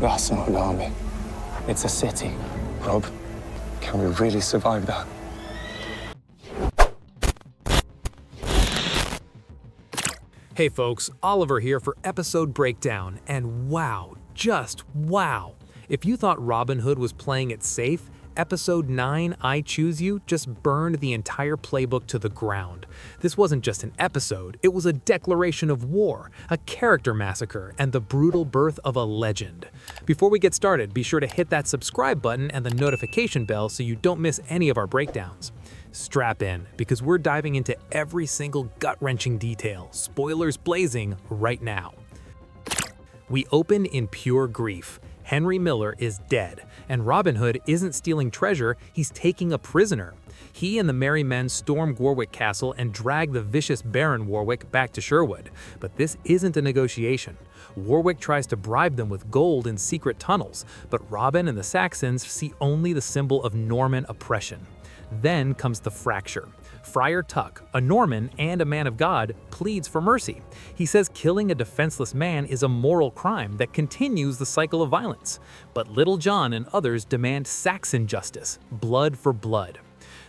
That's not an army. It's a city. Rob, can we really survive that? Hey folks, Oliver here for Episode Breakdown, and wow, just wow! If you thought Robin Hood was playing it safe, Episode 9, I Choose You, just burned the entire playbook to the ground. This wasn't just an episode, it was a declaration of war, a character massacre, and the brutal birth of a legend. Before we get started, be sure to hit that subscribe button and the notification bell so you don't miss any of our breakdowns. Strap in, because we're diving into every single gut-wrenching detail, spoilers blazing, right now. We open in pure grief. Henry Miller is dead, and Robin Hood isn't stealing treasure, he's taking a prisoner. He and the merry men storm Warwick Castle and drag the vicious Baron Warwick back to Sherwood. But this isn't a negotiation. Warwick tries to bribe them with gold in secret tunnels, but Robin and the Saxons see only the symbol of Norman oppression. Then comes the fracture. Friar Tuck, a Norman and a man of God, pleads for mercy. He says killing a defenseless man is a moral crime that continues the cycle of violence. But Little John and others demand Saxon justice, blood for blood.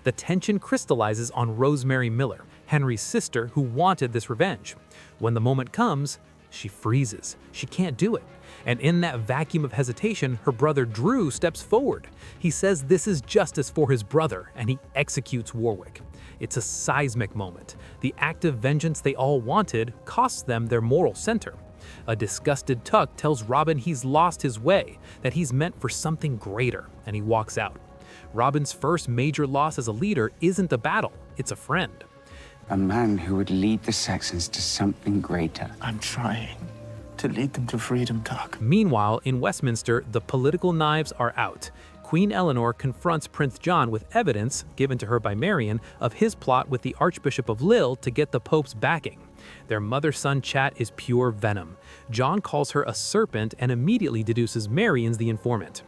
The tension crystallizes on Rosemary Miller, Henry's sister who wanted this revenge. When the moment comes, she freezes. She can't do it. And in that vacuum of hesitation, her brother Drew steps forward. He says this is justice for his brother, and he executes Warwick. It's a seismic moment. The act of vengeance they all wanted costs them their moral center. A disgusted Tuck tells Robin he's lost his way, that he's meant for something greater, and he walks out. Robin's first major loss as a leader isn't a battle, it's a friend. A man who would lead the Saxons to something greater. I'm trying to lead them to freedom, Tuck. Meanwhile, in Westminster, the political knives are out. Queen Eleanor confronts Prince John with evidence, given to her by Marian, of his plot with the Archbishop of Lille to get the Pope's backing. Their mother-son chat is pure venom. John calls her a serpent and immediately deduces Marian's the informant.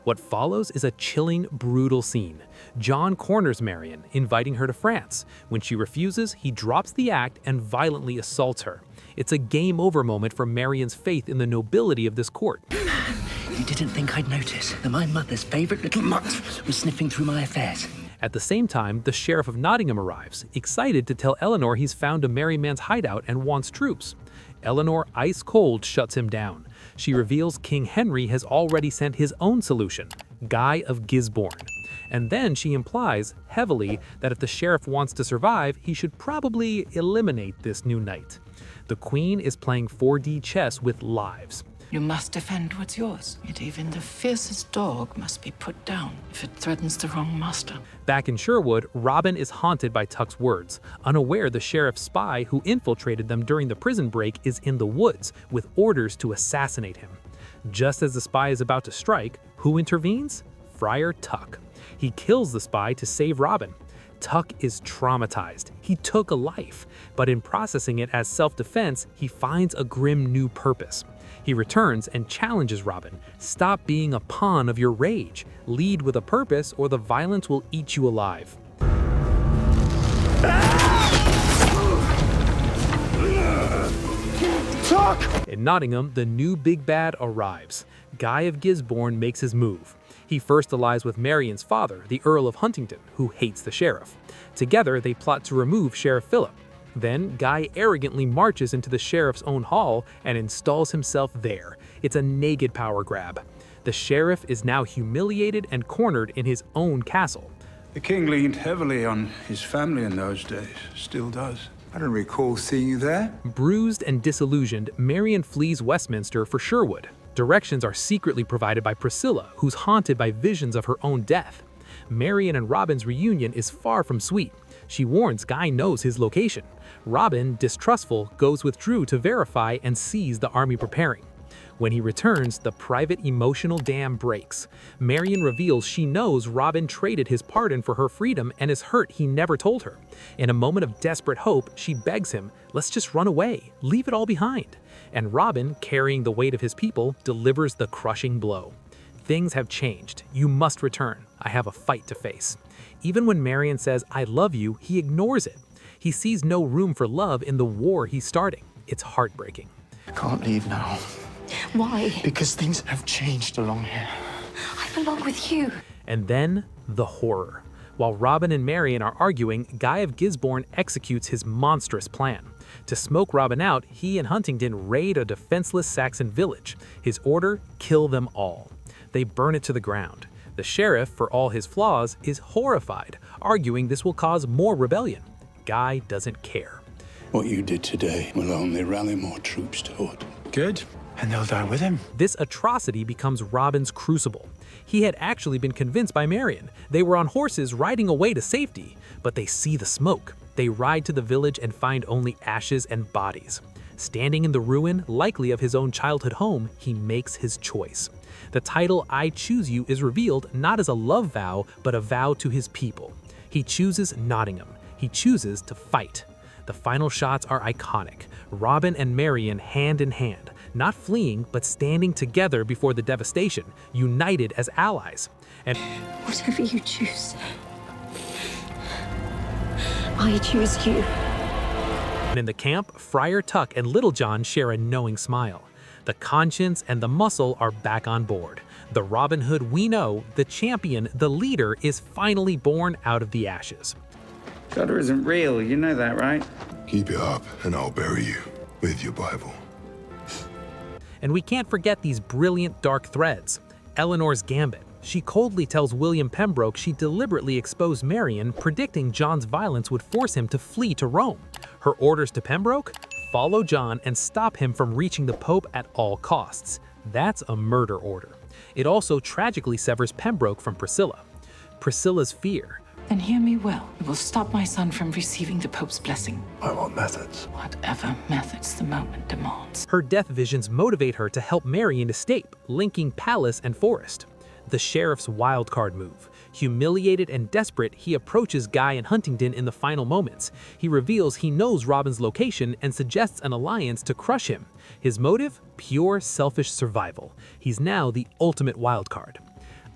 What follows is a chilling, brutal scene. John corners Marian, inviting her to France. When she refuses, he drops the act and violently assaults her. It's a game-over moment for Marian's faith in the nobility of this court. You didn't think I'd notice that my mother's favorite little mutt was sniffing through my affairs. At the same time, the Sheriff of Nottingham arrives, excited to tell Eleanor he's found a merry man's hideout and wants troops. Eleanor, ice cold, shuts him down. She reveals King Henry has already sent his own solution, Guy of Gisborne. And then she implies, heavily, that if the sheriff wants to survive, he should probably eliminate this new knight. The Queen is playing 4D chess with lives. You must defend what's yours. Yet even the fiercest dog must be put down if it threatens the wrong master. Back in Sherwood, Robin is haunted by Tuck's words, unaware the sheriff's spy who infiltrated them during the prison break is in the woods with orders to assassinate him. Just as the spy is about to strike, who intervenes? Friar Tuck. He kills the spy to save Robin. Tuck is traumatized. He took a life, but in processing it as self-defense, he finds a grim new purpose. He returns and challenges Robin. Stop being a pawn of your rage. Lead with a purpose or the violence will eat you alive. Tuck! In Nottingham, the new big bad arrives. Guy of Gisborne makes his move. He first allies with Marian's father, the Earl of Huntingdon, who hates the sheriff. Together, they plot to remove Sheriff Philip. Then, Guy arrogantly marches into the sheriff's own hall and installs himself there. It's a naked power grab. The sheriff is now humiliated and cornered in his own castle. The king leaned heavily on his family in those days, still does. I don't recall seeing you there. Bruised and disillusioned, Marian flees Westminster for Sherwood. Directions are secretly provided by Priscilla, who's haunted by visions of her own death. Marian and Robin's reunion is far from sweet. She warns Guy knows his location. Robin, distrustful, goes with Drew to verify and sees the army preparing. When he returns, the private emotional dam breaks. Marian reveals she knows Robin traded his pardon for her freedom and is hurt he never told her. In a moment of desperate hope, she begs him, "Let's just run away, leave it all behind." And Robin, carrying the weight of his people, delivers the crushing blow. Things have changed. You must return. I have a fight to face. Even when Marian says, "I love you," he ignores it. He sees no room for love in the war he's starting. It's heartbreaking. I can't leave now. Why? Because things have changed along here. I belong with you. And then, the horror. While Robin and Marian are arguing, Guy of Gisborne executes his monstrous plan. To smoke Robin out, he and Huntingdon raid a defenseless Saxon village. His order, kill them all. They burn it to the ground. The sheriff, for all his flaws, is horrified, arguing this will cause more rebellion. Guy doesn't care. What you did today will only rally more troops to it. Good. And they'll die with him. This atrocity becomes Robin's crucible. He had actually been convinced by Marian. They were on horses riding away to safety, but they see the smoke. They ride to the village and find only ashes and bodies. Standing in the ruin, likely of his own childhood home, he makes his choice. The title I Choose You is revealed not as a love vow, but a vow to his people. He chooses Nottingham. He chooses to fight. The final shots are iconic. Robin and Marian hand in hand, not fleeing, but standing together before the devastation, united as allies. And Whatever you choose, I choose you. in the camp, Friar Tuck and Little John share a knowing smile. The conscience and the muscle are back on board. The Robin Hood we know, the champion, the leader, is finally born out of the ashes. God isn't real, you know that, right? Keep it up, and I'll bury you with your Bible. And we can't forget these brilliant dark threads. Eleanor's gambit. She coldly tells William Pembroke she deliberately exposed Marian, predicting John's violence would force him to flee to Rome. Her orders to Pembroke? Follow John and stop him from reaching the Pope at all costs. That's a murder order. It also tragically severs Pembroke from Priscilla. Priscilla's fear. Then hear me well. You will stop my son from receiving the Pope's blessing. I want methods. Whatever methods the moment demands. Her death visions motivate her to help Marian escape, linking palace and forest. The sheriff's wildcard move. Humiliated and desperate, he approaches Guy and Huntingdon in the final moments. He reveals he knows Robin's location and suggests an alliance to crush him. His motive? Pure selfish survival. He's now the ultimate wildcard.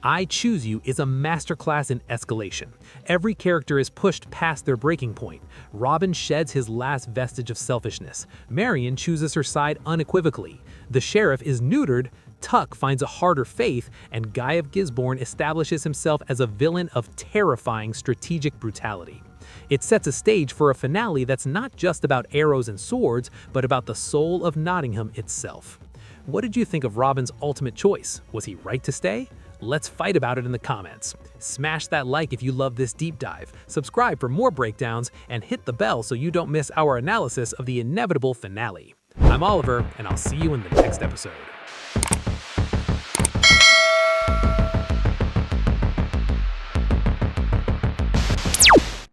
I Choose You is a masterclass in escalation. Every character is pushed past their breaking point. Robin sheds his last vestige of selfishness. Marian chooses her side unequivocally. The sheriff is neutered. Tuck finds a harder faith, and Guy of Gisborne establishes himself as a villain of terrifying strategic brutality. It sets a stage for a finale that's not just about arrows and swords, but about the soul of Nottingham itself. What did you think of Robin's ultimate choice? Was he right to stay? Let's fight about it in the comments. Smash that like if you love this deep dive, subscribe for more breakdowns, and hit the bell so you don't miss our analysis of the inevitable finale. I'm Oliver, and I'll see you in the next episode.